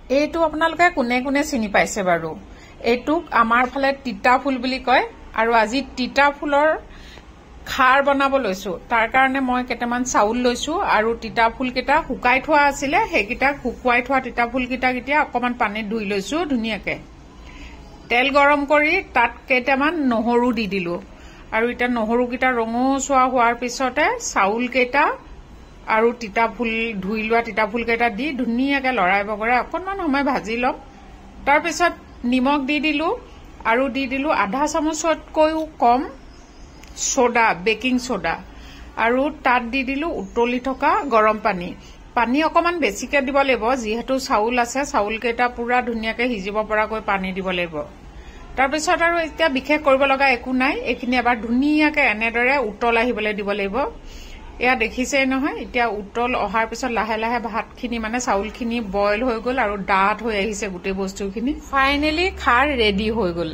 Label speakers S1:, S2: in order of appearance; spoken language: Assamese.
S1: এইটো আপোনালোকে কোনে কোনে চিনি পাইছে বাৰু এইটোক আমাৰ ফালে তিতা ফুল বুলি কয় আৰু আজি তিতা ফুলৰ খাৰ বনাব লৈছো তাৰ কাৰণে মই কেটামান চাউল লৈছো আৰু তিতা ফুল কেটা শুকাই থোৱা আছিলে হেকিটা শুকুৱাই থোৱা তিতা ফুল কেটা গিতিয়া অকমান পানীত ধুই লৈছো ধুনিয়াকে তেল গৰম কৰি তাত কেটামান নহৰু দি দিলো আৰু এটা নহৰু কেটা ৰঙচুৱা হোৱাৰ পিছতে চাউল কেটা আৰু তিতা ফুল ধুই লোৱা তিতা ফুল কেটা দি ধুনিয়াকে লৰাই বগৰাই অকনমান সময় ভাজি লম তাৰ পিছত নিমখ দি দিলো আৰু দি দিলো আধা চামুচতকৈও কম সোডা বেকিং সোডা আৰু তাত দি দিলো উতলি থকা গৰম পানী পানী অকমান বেছিকে দিব লাগিব যিহেতু চাউল আছে চাউল কেটা পুৰা ধুনিয়াকে হিজিব পৰাকৈ পানী দিব লাগিব তাৰ পিছত আৰু এতিয়া বিশেষ কৰিব লগা একো নাই এখিনি এবাৰ ধুনিয়াকে এনেদৰে উতল আহিবলৈ দিব লাগিব এয়া দেখিছে নহয় এতিয়া উতল অহাৰ পিছত লাহে লাহে ভাতখিনি মানে চাউলখিনি বইল হৈ গল আৰু ডাঠ হৈ আহিছে গুটে বস্তুখিনি ফাইনালি খাৰ ৰেডি হৈ গল